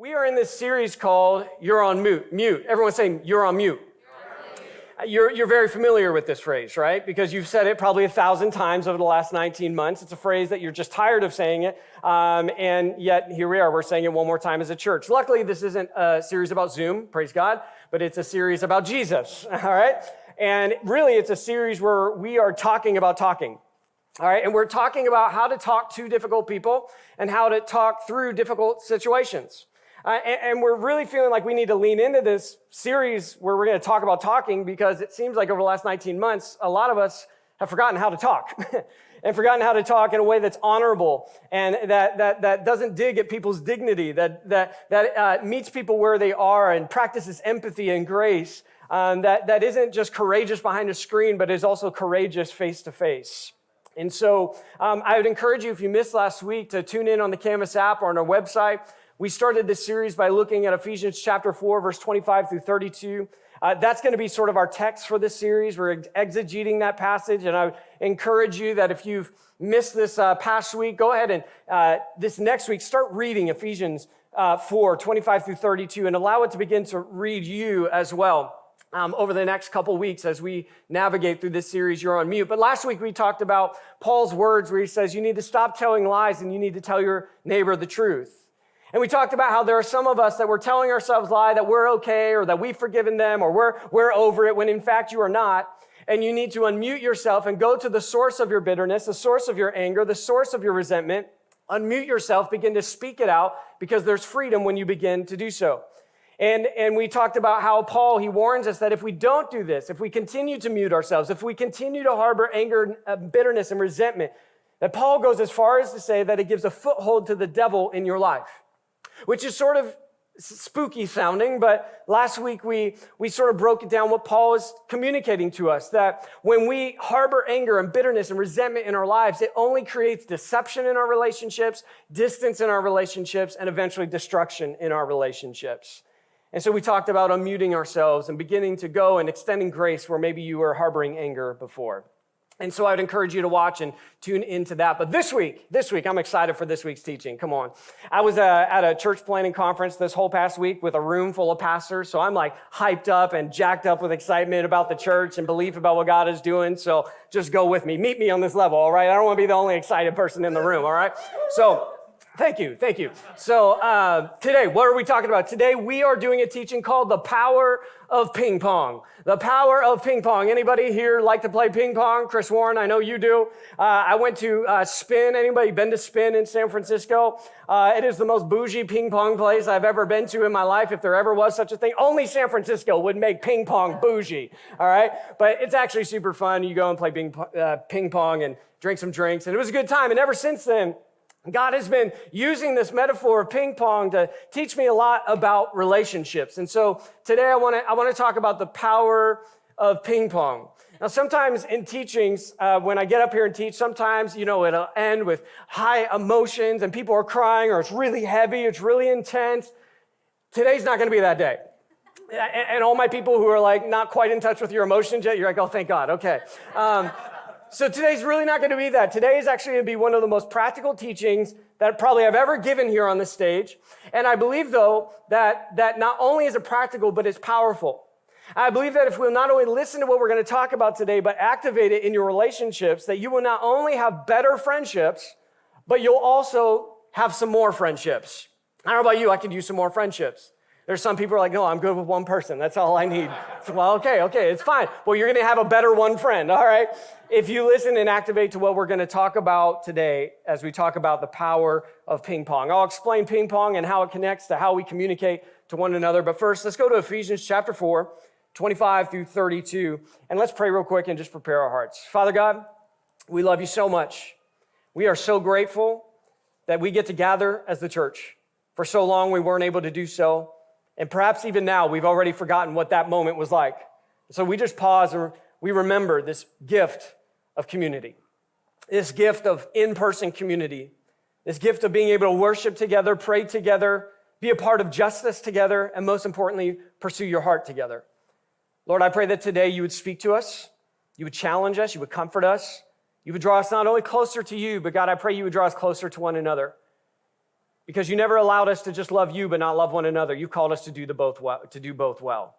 We are in this series called You're on Mute. Everyone's saying, you're on mute. You're very familiar with this phrase, right? Because you've said it probably 1,000 times over the last 19 months. It's a phrase that you're just tired of saying it. And yet here we are. We're saying it one more time as a church. Luckily, this isn't a series about Zoom, praise God, but it's a series about Jesus, all right? And really, it's a series where we are talking about talking. All right, and we're talking about how to talk to difficult people and how to talk through difficult situations. And we're really feeling like we need to lean into this series where we're going to talk about talking because it seems like over the last 19 months, a lot of us have forgotten how to talk and forgotten how to talk in a way that's honorable and that doesn't dig at people's dignity, that meets people where they are and practices empathy and grace, that isn't just courageous behind a screen, but is also courageous face to face. And so I would encourage you, if you missed last week, to tune in on the Canvas app or on our website. We started this series by looking at Ephesians chapter 4, verse 25 through 32. That's going to be sort of our text for this series. We're exegeting that passage, and I would encourage you that if you've missed this past week, go ahead and this next week, start reading Ephesians 4, 25 through 32, and allow it to begin to read you as well. Over the next couple weeks as we navigate through this series, You're on Mute. But last week we talked about Paul's words where he says you need to stop telling lies and you need to tell your neighbor the truth. And we talked about how there are some of us that we're telling ourselves lie that we're okay or that we've forgiven them or we're over it when in fact you are not. And you need to unmute yourself and go to the source of your bitterness, the source of your anger, the source of your resentment. Unmute yourself, begin to speak it out because there's freedom when you begin to do so. And we talked about how Paul, he warns us that if we don't do this, if we continue to mute ourselves, if we continue to harbor anger, bitterness, and resentment, that Paul goes as far as to say that it gives a foothold to the devil in your life, which is sort of spooky sounding, but last week we sort of broke it down what Paul is communicating to us, that when we harbor anger and bitterness and resentment in our lives, it only creates deception in our relationships, distance in our relationships, and eventually destruction in our relationships. And so we talked about unmuting ourselves and beginning to go and extending grace where maybe you were harboring anger before. And so I would encourage you to watch and tune into that. But this week, I'm excited for this week's teaching. Come on. I was at a church planning conference this whole past week with a room full of pastors. So I'm like hyped up and jacked up with excitement about the church and belief about what God is doing. So just go with me. Meet me on this level, all right? I don't want to be the only excited person in the room, all right? So Thank you. So today, what are we talking about? Today, we are doing a teaching called The Power of Ping-Pong. The Power of Ping-Pong. Anybody here like to play ping-pong? Chris Warren, I know you do. I went to Spin. Anybody been to Spin in San Francisco? It is the most bougie ping-pong place I've ever been to in my life, if there ever was such a thing. Only San Francisco would make ping-pong bougie, all right? But it's actually super fun. You go and play ping-pong and drink some drinks, and it was a good time. And ever since then, God has been using this metaphor of ping pong to teach me a lot about relationships. And so today I want to talk about the power of ping pong. Now, sometimes in teachings, when I get up here and teach, sometimes, it'll end with high emotions and people are crying or it's really heavy, it's really intense. Today's not going to be that day. And all my people who are like not quite in touch with your emotions yet, you're like, oh, thank God. Okay. So today's really not going to be that. Today is actually going to be one of the most practical teachings that probably I've ever given here on the stage. And I believe, though, that not only is it practical, but it's powerful. I believe that if we'll not only listen to what we're going to talk about today, but activate it in your relationships, that you will not only have better friendships, but you'll also have some more friendships. I don't know about you, I could use some more friendships. There's some people who are like, no, I'm good with one person. That's all I need. So, well, okay, it's fine. Well, you're going to have a better one friend, all right? If you listen and activate to what we're going to talk about today as we talk about the power of ping pong. I'll explain ping pong and how it connects to how we communicate to one another. But first, let's go to Ephesians chapter 4, 25 through 32. And let's pray real quick and just prepare our hearts. Father God, we love you so much. We are so grateful that we get to gather as the church. For so long, we weren't able to do so. And perhaps even now, we've already forgotten what that moment was like. So we just pause and we remember this gift of community, this gift of in-person community, this gift of being able to worship together, pray together, be a part of justice together, and most importantly, pursue your heart together. Lord, I pray that today you would speak to us, you would challenge us, you would comfort us, you would draw us not only closer to you, but God, I pray you would draw us closer to one another. because you never allowed us to just love you but not love one another. You called us to do both well.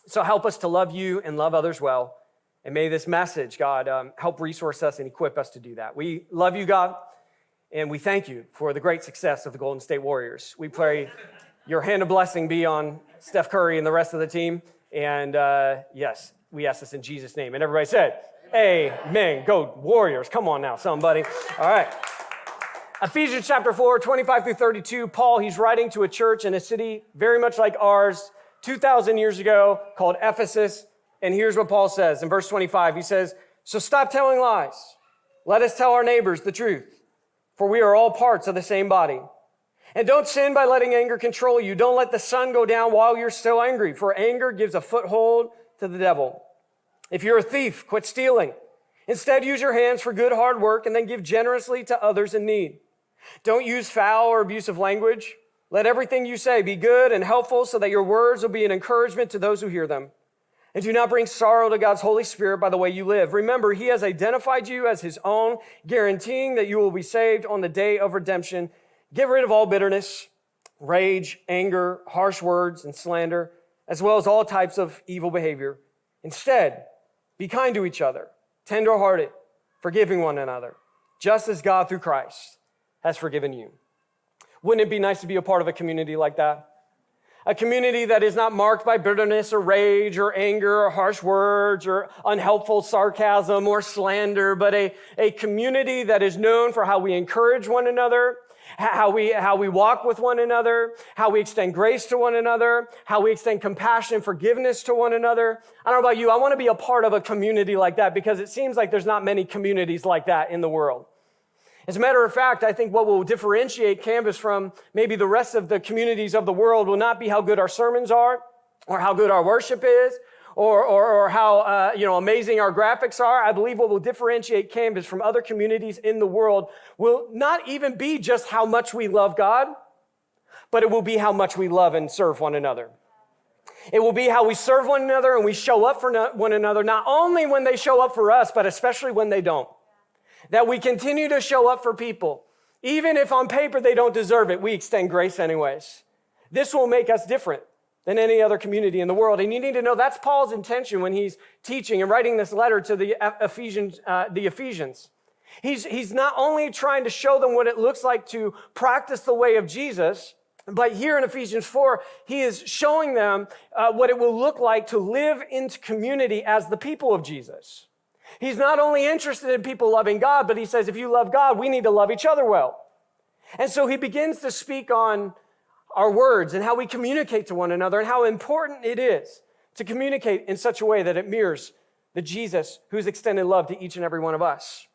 So help us to love you and love others well. And may this message, God, help resource us and equip us to do that. We love you, God, and we thank you for the great success of the Golden State Warriors. We pray your hand of blessing be on Steph Curry and the rest of the team. And yes, we ask this in Jesus' name. And everybody said, amen. Go Warriors. Come on now, somebody. All right. Ephesians chapter 4, 25 through 32. Paul, he's writing to a church in a city very much like ours 2,000 years ago called Ephesus. And here's what Paul says in verse 25. He says, so stop telling lies. Let us tell our neighbors the truth, for we are all parts of the same body. And don't sin by letting anger control you. Don't let the sun go down while you're still angry, for anger gives a foothold to the devil. If you're a thief, quit stealing. Instead, use your hands for good hard work and then give generously to others in need. Don't use foul or abusive language. Let everything you say be good and helpful so that your words will be an encouragement to those who hear them. And do not bring sorrow to God's Holy Spirit by the way you live. Remember, he has identified you as his own, guaranteeing that you will be saved on the day of redemption. Get rid of all bitterness, rage, anger, harsh words, and slander, as well as all types of evil behavior. Instead, be kind to each other, tender-hearted, forgiving one another, just as God through Christ has forgiven you. Wouldn't it be nice to be a part of a community like that? A community that is not marked by bitterness or rage or anger or harsh words or unhelpful sarcasm or slander, but a community that is known for how we encourage one another, how we walk with one another, how we extend grace to one another, how we extend compassion and forgiveness to one another. I don't know about you, I want to be a part of a community like that because it seems like there's not many communities like that in the world. As a matter of fact, I think what will differentiate Canvas from maybe the rest of the communities of the world will not be how good our sermons are or how good our worship is or how amazing our graphics are. I believe what will differentiate Canvas from other communities in the world will not even be just how much we love God, but it will be how much we love and serve one another. It will be how we serve one another and we show up for one another, not only when they show up for us, but especially when they don't. That we continue to show up for people. Even if on paper they don't deserve it, we extend grace anyways. This will make us different than any other community in the world. And you need to know that's Paul's intention when he's teaching and writing this letter to the Ephesians. He's not only trying to show them what it looks like to practice the way of Jesus, but here in Ephesians 4, he is showing them what it will look like to live into community as the people of Jesus. He's not only interested in people loving God, but he says, if you love God, we need to love each other well. And so he begins to speak on our words and how we communicate to one another and how important it is to communicate in such a way that it mirrors the Jesus who's extended love to each and every one of us.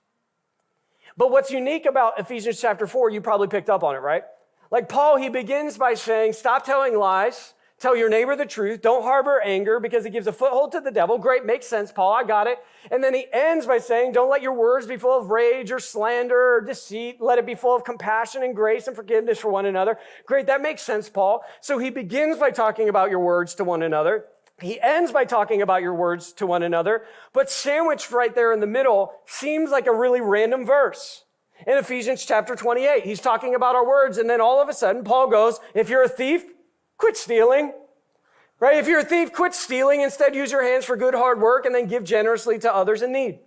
But what's unique about Ephesians chapter 4, you probably picked up on it, right? Like Paul, he begins by saying, stop telling lies. Tell your neighbor the truth. Don't harbor anger because it gives a foothold to the devil. Great, makes sense, Paul. I got it. And then he ends by saying, don't let your words be full of rage or slander or deceit. Let it be full of compassion and grace and forgiveness for one another. Great, that makes sense, Paul. So he begins by talking about your words to one another. He ends by talking about your words to one another. But sandwiched right there in the middle seems like a really random verse. In Ephesians chapter 28, he's talking about our words. And then all of a sudden, Paul goes, if you're a thief, quit stealing, right? If you're a thief, quit stealing. Instead, use your hands for good hard work and then give generously to others in need.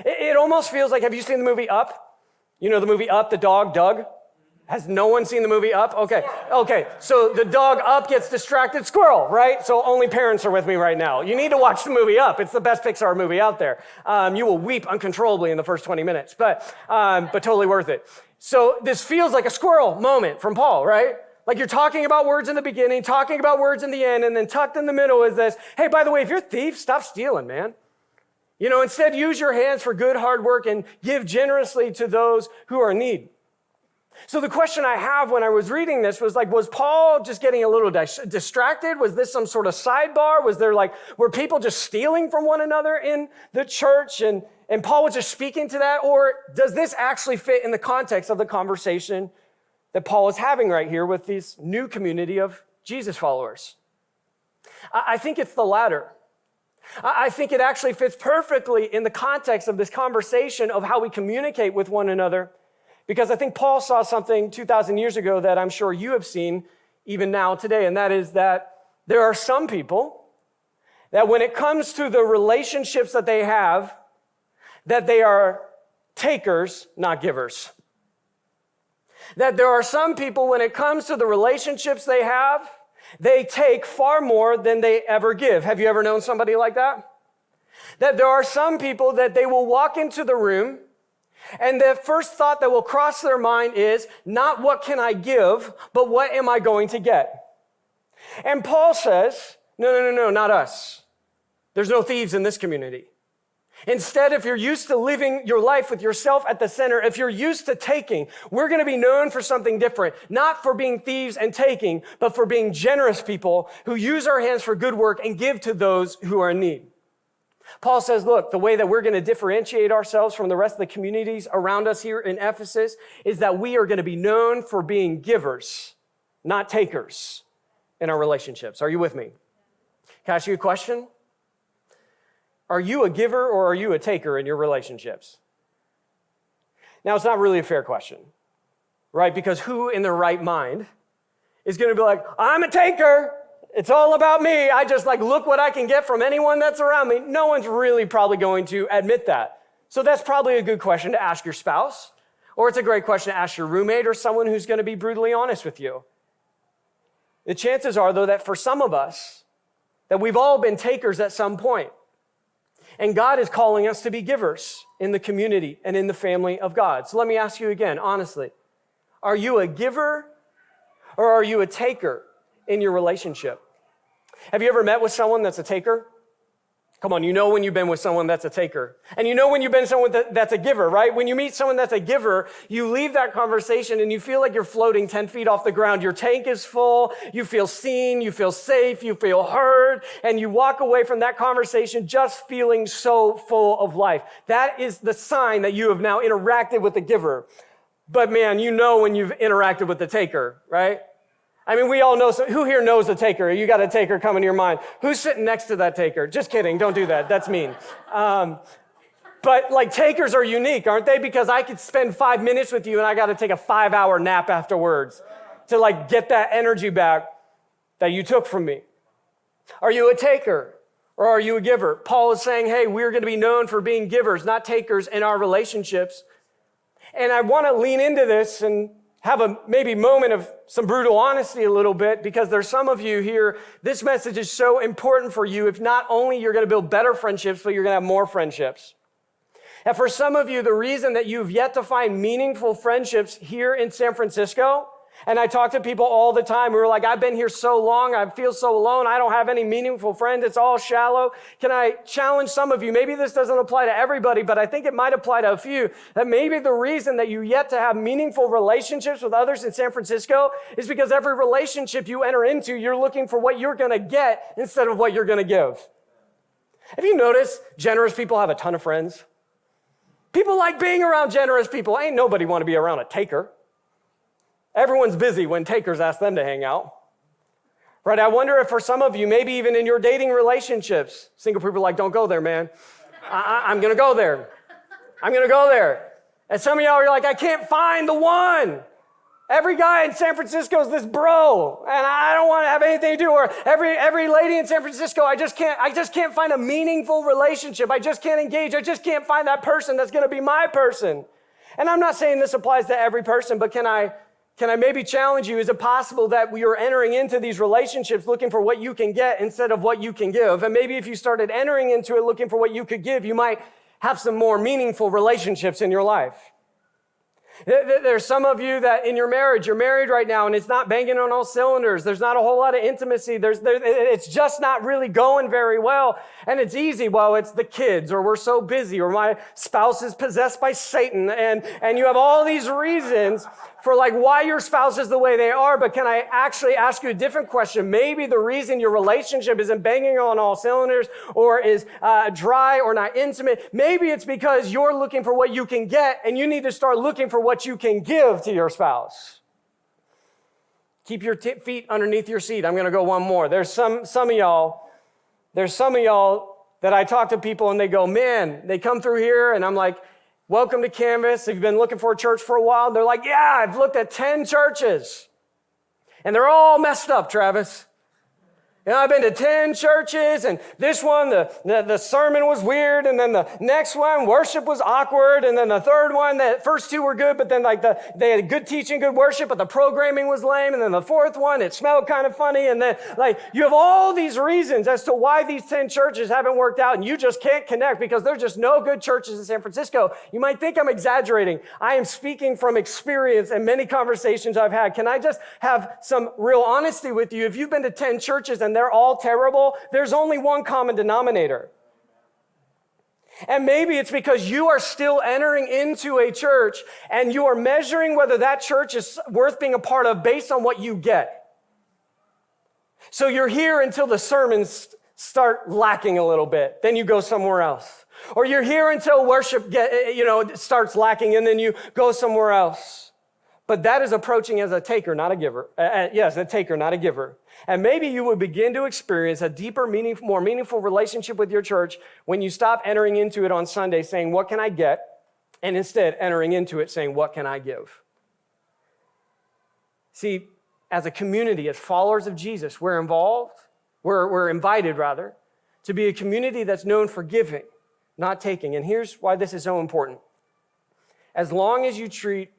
It almost feels like, have you seen the movie Up? You know the movie Up, the dog, Doug? Has no one seen the movie Up? Okay. So the dog Up gets distracted, squirrel, right? So only parents are with me right now. You need to watch the movie Up. It's the best Pixar movie out there. You will weep uncontrollably in the first 20 minutes, but totally worth it. So this feels like a squirrel moment from Paul, right? Like you're talking about words in the beginning, talking about words in the end, and then tucked in the middle is this, hey, by the way, if you're a thief, stop stealing, man. Instead use your hands for good hard work and give generously to those who are in need. So the question I have when I was reading this was was Paul just getting a little distracted? Was this some sort of sidebar? Were people just stealing from one another in the church and Paul was just speaking to that? Or does this actually fit in the context of the conversation that Paul is having right here with this new community of Jesus followers? I think it's the latter. I think it actually fits perfectly in the context of this conversation of how we communicate with one another Because I think Paul saw something 2,000 years ago that I'm sure you have seen even now today, and that is that there are some people that when it comes to the relationships that they have, that they are takers, not givers. That there are some people, when it comes to the relationships they have, they take far more than they ever give. Have you ever known somebody like that? That there are some people that they will walk into the room, and the first thought that will cross their mind is not what can I give, but what am I going to get? And Paul says, no, not us. There's no thieves in this community. Instead, if you're used to living your life with yourself at the center, if you're used to taking, we're going to be known for something different, not for being thieves and taking, but for being generous people who use our hands for good work and give to those who are in need. Paul says, look, the way that we're going to differentiate ourselves from the rest of the communities around us here in Ephesus is that we are going to be known for being givers, not takers in our relationships. Are you with me? Can I ask you a question? Are you a giver or are you a taker in your relationships? Now, it's not really a fair question, right? Because who in their right mind is going to be like, I'm a taker. It's all about me. I just look what I can get from anyone that's around me. No one's really probably going to admit that. So that's probably a good question to ask your spouse, or it's a great question to ask your roommate or someone who's going to be brutally honest with you. The chances are, though, that for some of us, that we've all been takers at some point. And God is calling us to be givers in the community and in the family of God. So let me ask you again, honestly, are you a giver or are you a taker in your relationship? Have you ever met with someone that's a taker? Come on, you know when you've been with someone that's a taker. And you know when you've been with someone that's a giver, right? When you meet someone that's a giver, you leave that conversation and you feel like you're floating 10 feet off the ground. Your tank is full, you feel seen, you feel safe, you feel heard, and you walk away from that conversation just feeling so full of life. That is the sign that you have now interacted with the giver. But man, you know when you've interacted with the taker, right? I mean, we all know, who here knows a taker? You got a taker coming to your mind. Who's sitting next to that taker? Just kidding, don't do that, that's mean. But takers are unique, aren't they? Because I could spend 5 minutes with you and I got to take a 5-hour nap afterwards to get that energy back that you took from me. Are you a taker or are you a giver? Paul is saying, hey, we're going to be known for being givers, not takers in our relationships. And I want to lean into this and have a maybe moment of some brutal honesty a little bit, because there's some of you here, this message is so important for you if not only you're going to build better friendships, but you're going to have more friendships. And for some of you, the reason that you've yet to find meaningful friendships here in San Francisco, and I talk to people all the time who are like, I've been here so long, I feel so alone, I don't have any meaningful friends, it's all shallow. Can I challenge some of you? Maybe this doesn't apply to everybody, but I think it might apply to a few, that maybe the reason that you yet to have meaningful relationships with others in San Francisco is because every relationship you enter into, you're looking for what you're going to get instead of what you're going to give. Have you noticed generous people have a ton of friends? People like being around generous people. Ain't nobody want to be around a taker. Everyone's busy when takers ask them to hang out. Right? I wonder if for some of you, maybe even in your dating relationships, single people are like, don't go there, man. I'm going to go there. I'm going to go there. And some of y'all are like, I can't find the one. Every guy in San Francisco is this bro, and I don't want to have anything to do. Or every lady in San Francisco, I just can't find a meaningful relationship. I just can't engage. I just can't find that person that's going to be my person. And I'm not saying this applies to every person, but can I maybe challenge you? Is it possible that we are entering into these relationships looking for what you can get instead of what you can give? And maybe if you started entering into it looking for what you could give, you might have some more meaningful relationships in your life. There's some of you that in your marriage, you're married right now and it's not banging on all cylinders. There's not a whole lot of intimacy. It's just not really going very well. And it's easy. Well, it's the kids, or we're so busy, or my spouse is possessed by Satan. And you have all these reasons for why your spouse is the way they are. But can I actually ask you a different question? Maybe the reason your relationship isn't banging on all cylinders or is dry or not intimate, maybe it's because you're looking for what you can get and you need to start looking for what you can give to your spouse. Keep your feet underneath your seat. I'm going to go one more. There's some of y'all that I talk to people and they go, man, they come through here and I'm like, welcome to Canvas. If you've been looking for a church for a while, they're like, yeah, I've looked at 10 churches. And they're all messed up, Travis. You know, I've been to 10 churches, and this one, the sermon was weird, and then the next one, worship was awkward, and then the third one, the first two were good, but then they had good teaching, good worship, but the programming was lame, and then the fourth one, it smelled kind of funny, and then you have all these reasons as to why these 10 churches haven't worked out, and you just can't connect because there's just no good churches in San Francisco. You might think I'm exaggerating. I am speaking from experience and many conversations I've had. Can I just have some real honesty with you? If you've been to 10 churches and they're all terrible, there's only one common denominator. And maybe it's because you are still entering into a church and you are measuring whether that church is worth being a part of based on what you get. So you're here until the sermons start lacking a little bit. Then you go somewhere else. Or you're here until worship starts lacking and then you go somewhere else. But that is approaching as a taker, not a giver. Yes, a taker, not a giver. And maybe you would begin to experience a deeper, more meaningful relationship with your church when you stop entering into it on Sunday saying, what can I get? And instead entering into it saying, what can I give? See, as a community, as followers of Jesus, we're invited to be a community that's known for giving, not taking. And here's why this is so important. As long as you treat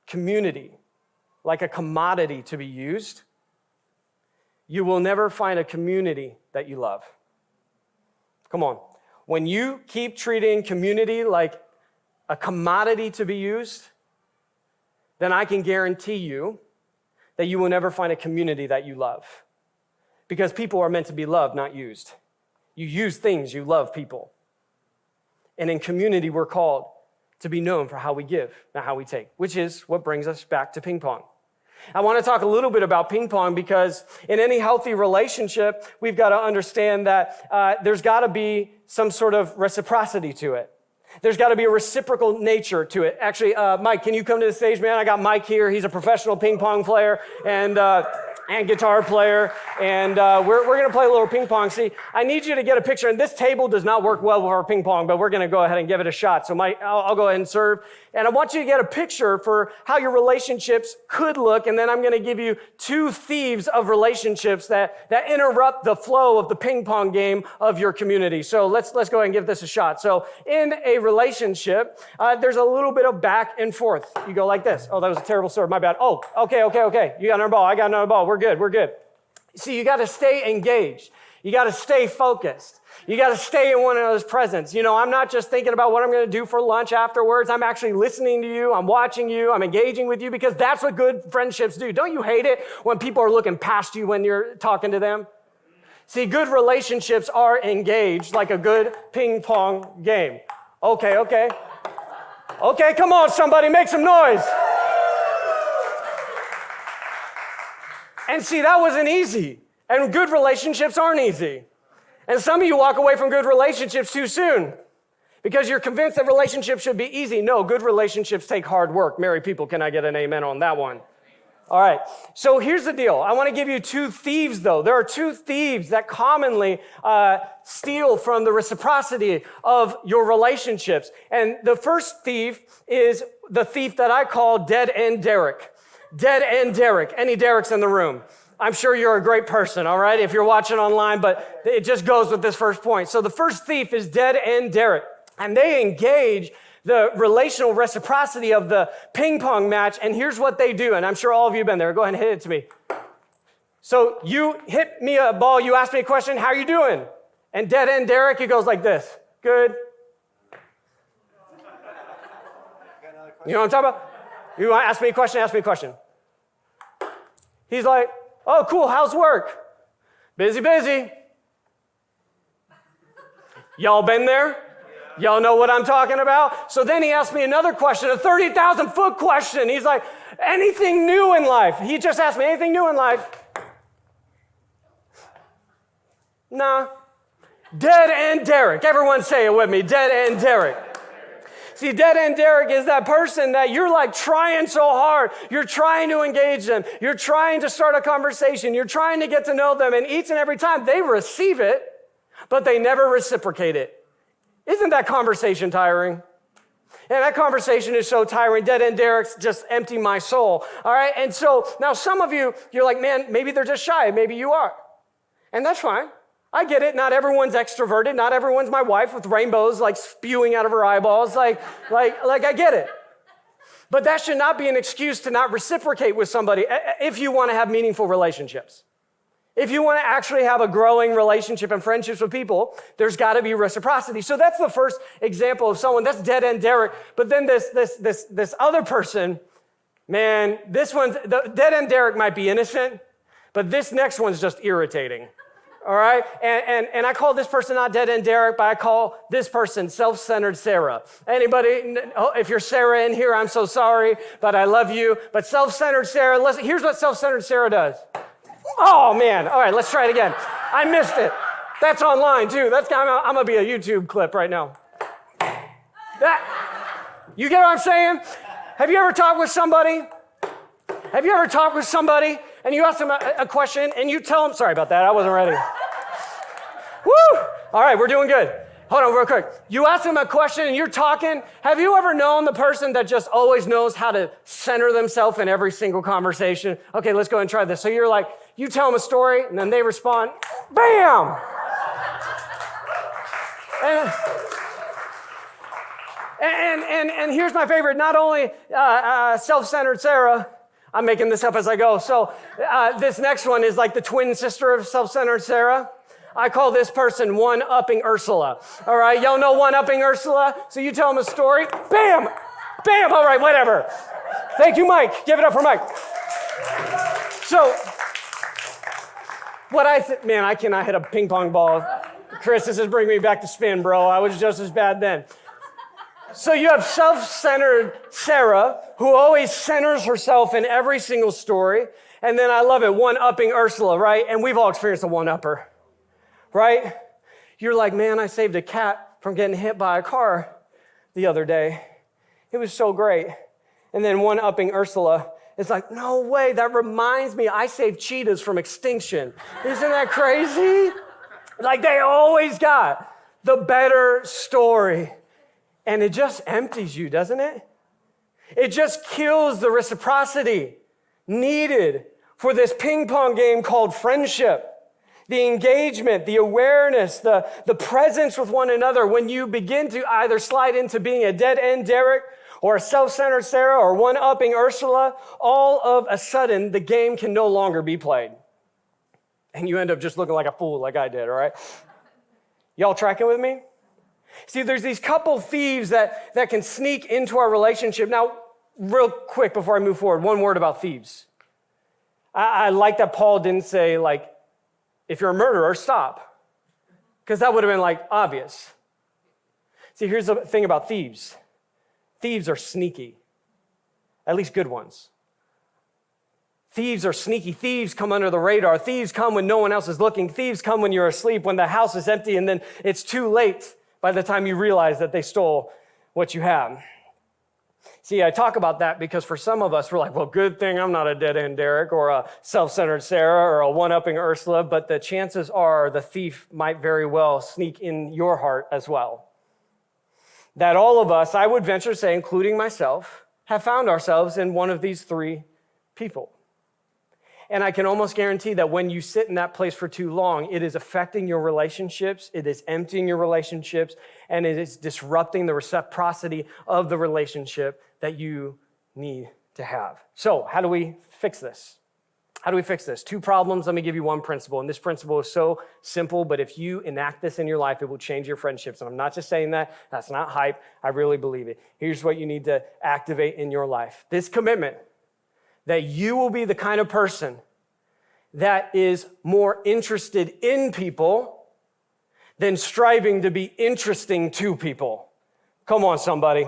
community like a commodity to be used, you will never find a community that you love. Come on. When you keep treating community like a commodity to be used, then I can guarantee you that you will never find a community that you love. Because people are meant to be loved, not used. You use things, you love people. And in community, we're called to be known for how we give, not how we take, which is what brings us back to ping pong. I want to talk a little bit about ping pong because in any healthy relationship, we've got to understand that there's got to be some sort of reciprocity to it. There's got to be a reciprocal nature to it. Actually, Mike, can you come to the stage, man? I got Mike here. He's a professional ping pong player and guitar player, and we're going to play a little ping pong. See, I need you to get a picture, and this table does not work well with our ping pong, but we're going to go ahead and give it a shot. So Mike, I'll go ahead and serve, and I want you to get a picture for how your relationships could look, and then I'm going to give you two thieves of relationships that interrupt the flow of the ping pong game of your community. So let's go ahead and give this a shot. So in a relationship, there's a little bit of back and forth. You go like this. Oh, that was a terrible serve. My bad. Oh, okay. You got another ball. I got another ball. We're good. See, you got to stay engaged. You got to stay focused. You got to stay in one another's presence. You know, I'm not just thinking about what I'm going to do for lunch afterwards. I'm actually listening to you. I'm watching you. I'm engaging with you because that's what good friendships do. Don't you hate it when people are looking past you when you're talking to them? See, good relationships are engaged like a good ping pong game. Okay, come on, somebody, make some noise. And see, that wasn't easy. And good relationships aren't easy. And some of you walk away from good relationships too soon because you're convinced that relationships should be easy. No, good relationships take hard work. Married people, can I get an amen on that one? All right, so here's the deal. I want to give you two thieves, though. There are two thieves that commonly steal from the reciprocity of your relationships. And the first thief is the thief that I call Dead End Derek. Dead End Derek. Any Dereks in the room? I'm sure you're a great person, all right, if you're watching online, but it just goes with this first point. So the first thief is Dead End Derek, and they engage the relational reciprocity of the ping pong match, and here's what they do, and I'm sure all of you have been there. Go ahead and hit it to me. So you hit me a ball, you ask me a question, how are you doing? And Dead End Derek, he goes like this. Good. You know what I'm talking about? You want to ask me a question. He's like, oh, cool, how's work? Busy. Y'all been there? Y'all know what I'm talking about? So then he asked me another question, a 30,000-foot question. He's like, anything new in life? He just asked me, anything new in life? Nah. Dead End Derek. Everyone say it with me, Dead End Derek. See, Dead End Derek is that person that you're like trying so hard. You're trying to engage them. You're trying to start a conversation. You're trying to get to know them. And each and every time they receive it, but they never reciprocate it. Isn't that conversation tiring? And that conversation is so tiring. Dead end Derek's just empty my soul. All right. And so now some of you, you're like, man, maybe they're just shy. Maybe you are. And that's fine. I get it. Not everyone's extroverted. Not everyone's my wife with rainbows like spewing out of her eyeballs. Like I get it. But that should not be an excuse to not reciprocate with somebody if you want to have meaningful relationships. If you want to actually have a growing relationship and friendships with people, there's got to be reciprocity. So that's the first example of someone that's dead end Derek. But then this other person, man, the dead end Derek might be innocent, but this next one's just irritating. All right? And I call this person not dead end Derek, but I call this person self-centered Sarah. Anybody, if you're Sarah in here, I'm so sorry, but I love you. But self-centered Sarah, listen, here's what self-centered Sarah does. Oh, man. All right, let's try it again. I missed it. That's online, too. I'm going to be a YouTube clip right now. You get what I'm saying? Have you ever talked with somebody? And you ask them a question, and you tell them, sorry about that, I wasn't ready. Woo! All right, we're doing good. Hold on real quick. You ask them a question, and you're talking. Have you ever known the person that just always knows how to center themselves in every single conversation? Okay, let's go and try this. So you're like, you tell them a story, and then they respond, bam! And here's my favorite, not only self-centered Sarah, I'm making this up as I go. So this next one is like the twin sister of self-centered Sarah. I call this person OneUpping Ursula. All right, y'all know OneUpping Ursula? So you tell them a story, bam, bam, all right, whatever. Thank you, Mike. Give it up for Mike. So man, I cannot hit a ping pong ball. Chris, this is bringing me back to spin, bro. I was just as bad then. So you have self-centered Sarah, who always centers herself in every single story. And then I love it, OneUpping Ursula, right? And we've all experienced a one-upper, right? You're like, man, I saved a cat from getting hit by a car the other day. It was so great. And then OneUpping Ursula is like, no way, that reminds me, I saved cheetahs from extinction. Isn't that crazy? Like they always got the better story. And it just empties you, doesn't it? It just kills the reciprocity needed for this ping pong game called friendship. The engagement, the awareness, the presence with one another. When you begin to either slide into being a dead end Derek or a self-centered Sarah or OneUpping Ursula, all of a sudden the game can no longer be played. And you end up just looking like a fool like I did, all right? Y'all tracking with me? See, there's these couple thieves that can sneak into our relationship. Now, real quick before I move forward, one word about thieves. I like that Paul didn't say, like, if you're a murderer, stop. Because that would have been, like, obvious. See, here's the thing about thieves. Thieves are sneaky, at least good ones. Thieves are sneaky. Thieves come under the radar. Thieves come when no one else is looking. Thieves come when you're asleep, when the house is empty, and then it's too late by the time you realize that they stole what you have. See, I talk about that because for some of us, we're like, well, good thing I'm not a dead-end Derek or a self-centered Sarah or a OneUpping Ursula, but the chances are the thief might very well sneak in your heart as well. That all of us, I would venture to say, including myself, have found ourselves in one of these three people. And I can almost guarantee that when you sit in that place for too long, it is affecting your relationships, it is emptying your relationships, and it is disrupting the reciprocity of the relationship that you need to have. So how do we fix this? How do we fix this? Two problems. Let me give you one principle. And this principle is so simple, but if you enact this in your life, it will change your friendships. And I'm not just saying that. That's not hype. I really believe it. Here's what you need to activate in your life. This commitment that you will be the kind of person that is more interested in people than striving to be interesting to people. Come on, somebody.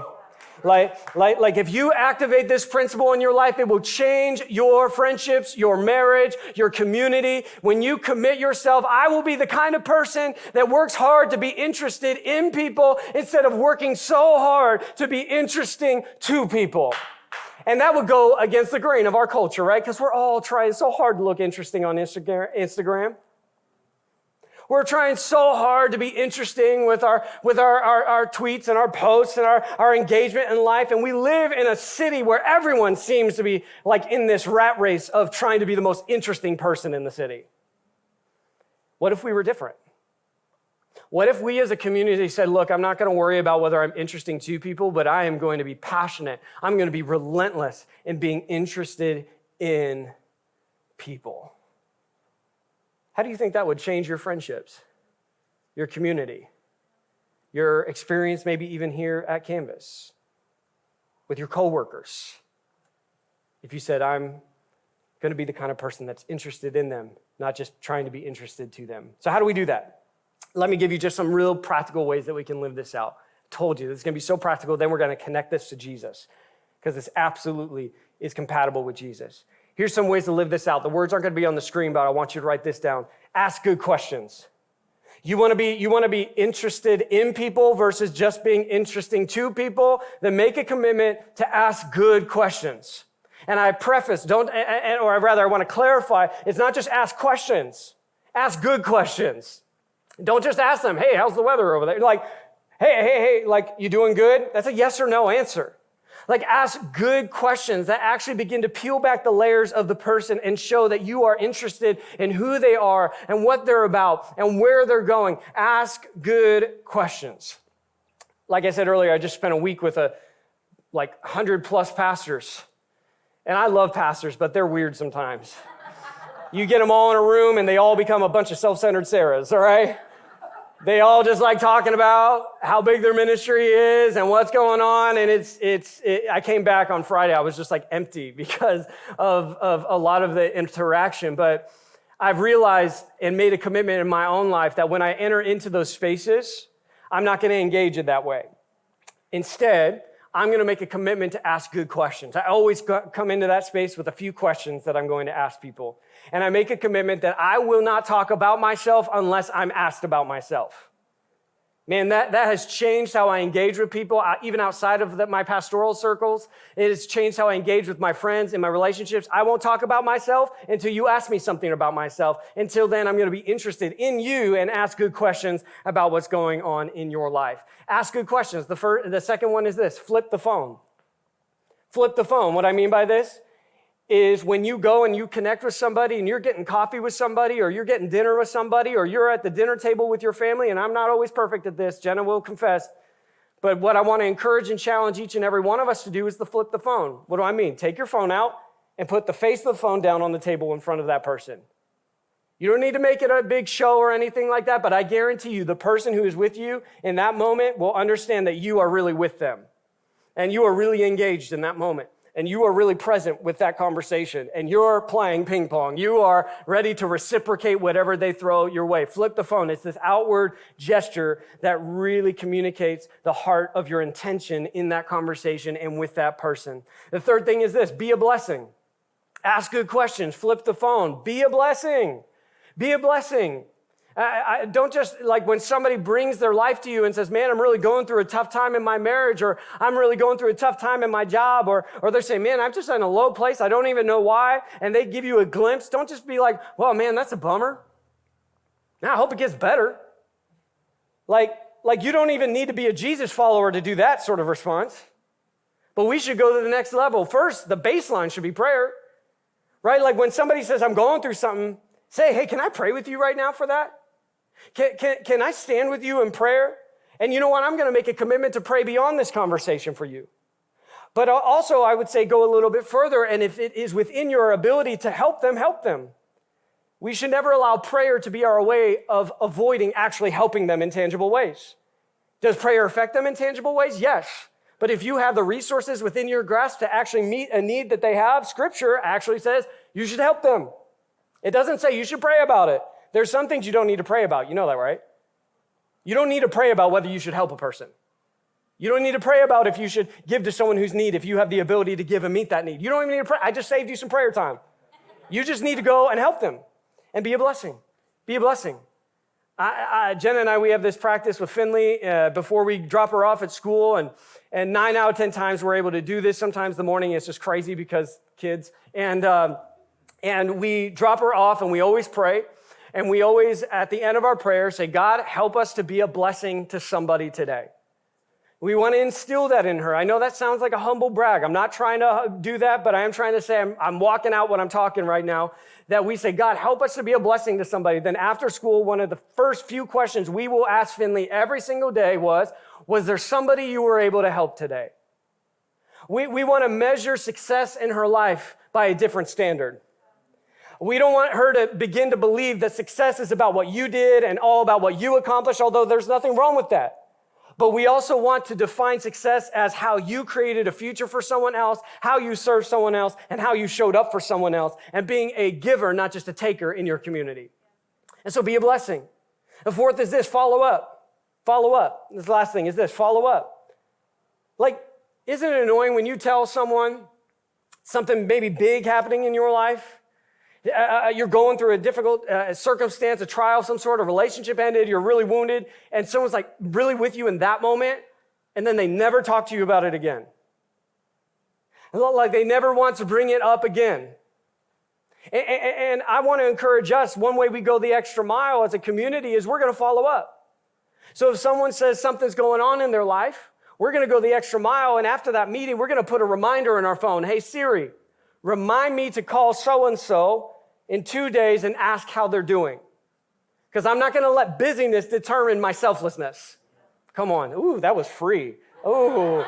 Like if you activate this principle in your life, it will change your friendships, your marriage, your community. When you commit yourself, I will be the kind of person that works hard to be interested in people instead of working so hard to be interesting to people. And that would go against the grain of our culture, right? Because we're all trying so hard to look interesting on Instagram. We're trying so hard to be interesting with our tweets and our posts and our engagement in life. And we live in a city where everyone seems to be like in this rat race of trying to be the most interesting person in the city. What if we were different? What if we as a community said, look, I'm not going to worry about whether I'm interesting to people, but I am going to be passionate. I'm going to be relentless in being interested in people. How do you think that would change your friendships, your community, your experience maybe even here at Canvas, with your coworkers? If you said, I'm going to be the kind of person that's interested in them, not just trying to be interested to them. So how do we do that? Let me give you just some real practical ways that we can live this out. I told you, this is going to be so practical, then we're going to connect this to Jesus, because this absolutely is compatible with Jesus. Here's some ways to live this out. The words aren't going to be on the screen, but I want you to write this down. Ask good questions. You want to be interested in people versus just being interesting to people, then make a commitment to ask good questions. And I preface, I want to clarify, it's not just ask questions. Ask good questions. Don't just ask them, hey, how's the weather over there? Like, hey, like, you doing good? That's a yes or no answer. Like, ask good questions that actually begin to peel back the layers of the person and show that you are interested in who they are and what they're about and where they're going. Ask good questions. Like I said earlier, I just spent a week with 100 plus pastors. And I love pastors, but they're weird sometimes. You get them all in a room and they all become a bunch of self-centered Sarahs, all right? They all just like talking about how big their ministry is and what's going on. And I came back on Friday. I was just like empty because of a lot of the interaction. But I've realized and made a commitment in my own life that when I enter into those spaces, I'm not going to engage in that way. Instead, I'm going to make a commitment to ask good questions. I always come into that space with a few questions that I'm going to ask people. And I make a commitment that I will not talk about myself unless I'm asked about myself. Man, that has changed how I engage with people, even outside of my pastoral circles. It has changed how I engage with my friends and my relationships. I won't talk about myself until you ask me something about myself. Until then, I'm going to be interested in you and ask good questions about what's going on in your life. Ask good questions. The second one is this: flip the phone. Flip the phone. What I mean by this is when you go and you connect with somebody and you're getting coffee with somebody or you're getting dinner with somebody or you're at the dinner table with your family, and I'm not always perfect at this, Jenna will confess, but what I want to encourage and challenge each and every one of us to do is to flip the phone. What do I mean? Take your phone out and put the face of the phone down on the table in front of that person. You don't need to make it a big show or anything like that, but I guarantee you the person who is with you in that moment will understand that you are really with them and you are really engaged in that moment. And you are really present with that conversation, and you're playing ping pong. You are ready to reciprocate whatever they throw your way. Flip the phone. It's this outward gesture that really communicates the heart of your intention in that conversation and with that person. The third thing is this: be a blessing. Ask good questions. Flip the phone. Be a blessing. Be a blessing. Don't just, like, when somebody brings their life to you and says, man, I'm really going through a tough time in my marriage, or I'm really going through a tough time in my job, or they're saying, man, I'm just in a low place, I don't even know why, and they give you a glimpse. Don't just be like, well, man, that's a bummer. Now, I hope it gets better. Like you don't even need to be a Jesus follower to do that sort of response. But we should go to the next level. First, the baseline should be prayer, right? Like when somebody says, I'm going through something, say, hey, can I pray with you right now for that? Can I stand with you in prayer? And you know what? I'm going to make a commitment to pray beyond this conversation for you. But also, I would say go a little bit further, and if it is within your ability to help them, help them. We should never allow prayer to be our way of avoiding actually helping them in tangible ways. Does prayer affect them in tangible ways? Yes. But if you have the resources within your grasp to actually meet a need that they have, Scripture actually says you should help them. It doesn't say you should pray about it. There's some things you don't need to pray about. You know that, right? You don't need to pray about whether you should help a person. You don't need to pray about if you should give to someone who's in need, if you have the ability to give and meet that need. You don't even need to pray. I just saved you some prayer time. You just need to go and help them and be a blessing. Be a blessing. Jenna and I, we have this practice with Finley before we drop her off at school, and 9 out of 10 times we're able to do this. Sometimes the morning is just crazy because kids. And we drop her off, and we always pray. And we always, at the end of our prayer, say, God, help us to be a blessing to somebody today. We want to instill that in her. I know that sounds like a humble brag. I'm not trying to do that, but I am trying to say I'm walking out what I'm talking right now, that we say, God, help us to be a blessing to somebody. Then after school, one of the first few questions we will ask Finley every single day was there somebody you were able to help today? We want to measure success in her life by a different standard. We don't want her to begin to believe that success is about what you did and all about what you accomplished, although there's nothing wrong with that. But we also want to define success as how you created a future for someone else, how you served someone else, and how you showed up for someone else, and being a giver, not just a taker in your community. And so be a blessing. The fourth is this, follow up. Follow up. This last thing is this, follow up. Like, isn't it annoying when you tell someone something maybe big happening in your life? You're going through a difficult circumstance, a trial, some sort of relationship ended, you're really wounded, and someone's like really with you in that moment, and then they never talk to you about it again. Like they never want to bring it up again. And I want to encourage us, one way we go the extra mile as a community is we're going to follow up. So if someone says something's going on in their life, we're going to go the extra mile, and after that meeting, we're going to put a reminder in our phone. Hey, Siri, remind me to call so-and-so in 2 days and ask how they're doing. Because I'm not going to let busyness determine my selflessness. Come on. Ooh, that was free. Ooh,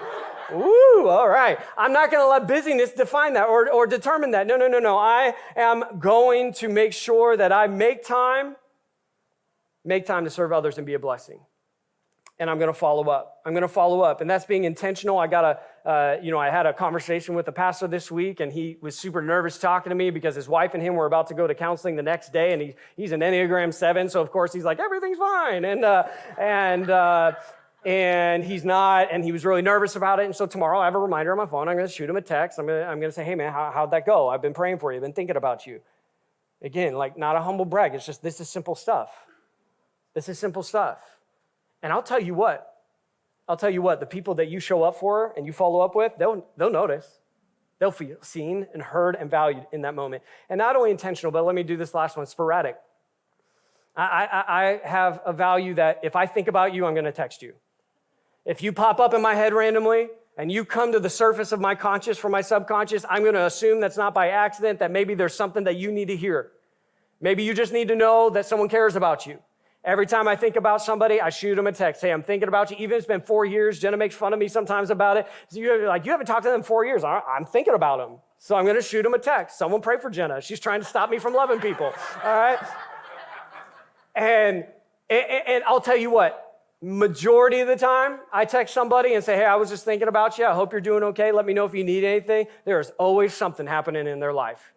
all right. I'm not going to let busyness define that or determine that. No. I am going to make sure that I make time to serve others and be a blessing. And I'm going to follow up. And that's being intentional. I had a conversation with a pastor this week, and he was super nervous talking to me because his wife and him were about to go to counseling the next day, and he's an Enneagram 7, so of course he's like, everything's fine. And he's not, and he was really nervous about it. And so tomorrow I have a reminder on my phone. I'm going to shoot him a text. I'm going to say, hey man, how'd that go? I've been praying for you. I've been thinking about you. Again, like not a humble brag. It's just, this is simple stuff. And I'll tell you what, the people that you show up for and you follow up with, they'll notice. They'll feel seen and heard and valued in that moment. And not only intentional, but let me do this last one, sporadic. I have a value that if I think about you, I'm going to text you. If you pop up in my head randomly and you come to the surface of my conscious from my subconscious, I'm going to assume that's not by accident, that maybe there's something that you need to hear. Maybe you just need to know that someone cares about you. Every time I think about somebody, I shoot them a text. Hey, I'm thinking about you. Even if it's been 4 years, Jenna makes fun of me sometimes about it. So you haven't talked to them in 4 years. I'm thinking about them. So I'm going to shoot them a text. Someone pray for Jenna. She's trying to stop me from loving people. All right? And I'll tell you what, majority of the time, I text somebody and say, hey, I was just thinking about you. I hope you're doing okay. Let me know if you need anything. There's always something happening in their life.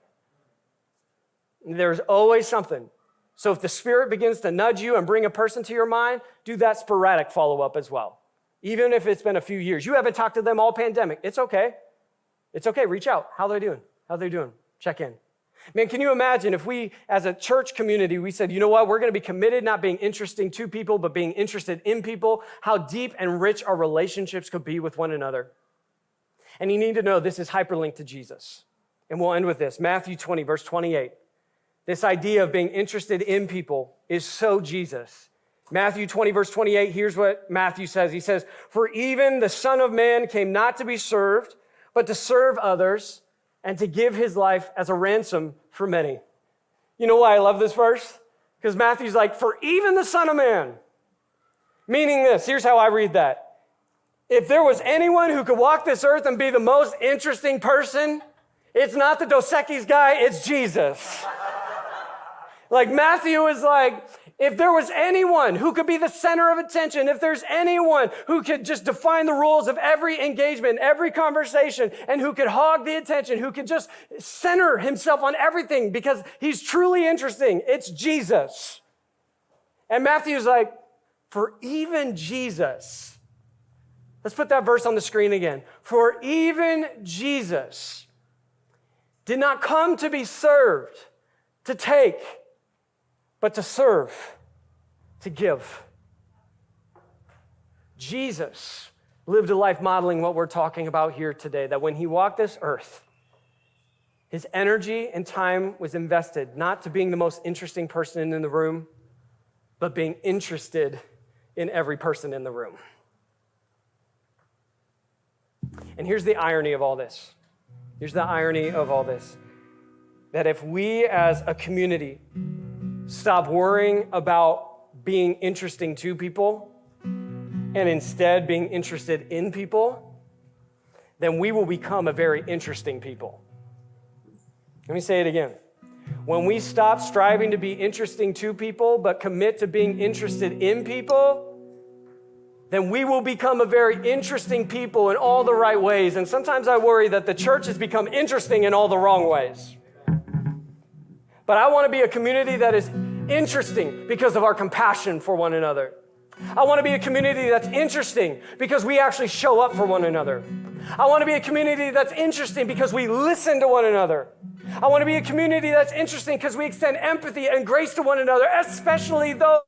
There's always something. So if the Spirit begins to nudge you and bring a person to your mind, do that sporadic follow-up as well. Even if it's been a few years. You haven't talked to them all pandemic. It's okay. It's okay. Reach out. How are they doing? Check in. Man, can you imagine if we, as a church community, we said, you know what? We're going to be committed, not being interesting to people, but being interested in people, how deep and rich our relationships could be with one another. And you need to know this is hyperlinked to Jesus. And we'll end with this. Matthew 20, verse 28. This idea of being interested in people is so Jesus. Matthew 20, verse 28, here's what Matthew says. He says, for even the Son of Man came not to be served, but to serve others and to give his life as a ransom for many. You know why I love this verse? Because Matthew's like, for even the Son of Man. Meaning this, here's how I read that. If there was anyone who could walk this earth and be the most interesting person, it's not the Dos Equis guy, it's Jesus. Like Matthew is like, if there was anyone who could be the center of attention, if there's anyone who could just define the rules of every engagement, every conversation, and who could hog the attention, who could just center himself on everything because he's truly interesting, it's Jesus. And Matthew's like, for even Jesus, let's put that verse on the screen again. For even Jesus did not come to be served, to take, but to serve, to give. Jesus lived a life modeling what we're talking about here today, that when he walked this earth, His energy and time was invested not to being the most interesting person in the room, but being interested in every person in the room. And here's the irony of all this. That if we as a community stop worrying about being interesting to people and instead being interested in people, then we will become a very interesting people. Let me say it again. When we stop striving to be interesting to people, but commit to being interested in people, then we will become a very interesting people in all the right ways. And sometimes I worry that the church has become interesting in all the wrong ways. But I want to be a community that is interesting because of our compassion for one another. I want to be a community that's interesting because we actually show up for one another. I want to be a community that's interesting because we listen to one another. I want to be a community that's interesting because we extend empathy and grace to one another, especially those.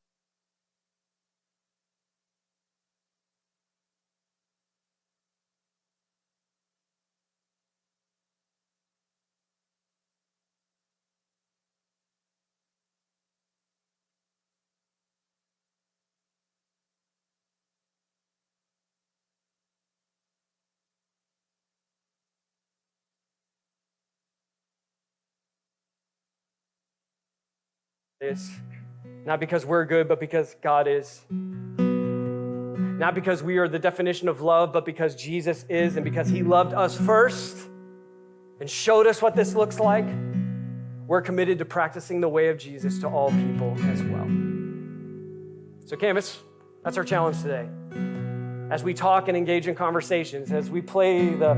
Not because we're good, but because God is. Not because we are the definition of love, but because Jesus is, and because he loved us first and showed us what this looks like. We're committed to practicing the way of Jesus to all people as well. So Campus, that's our challenge today. As we talk and engage in conversations, as we play the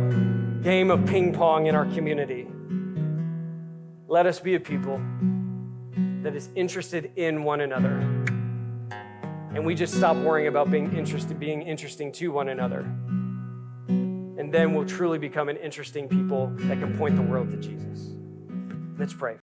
game of ping pong in our community, let us be a people that is interested in one another. And we just stop worrying about being interesting to one another. And then we'll truly become an interesting people that can point the world to Jesus. Let's pray.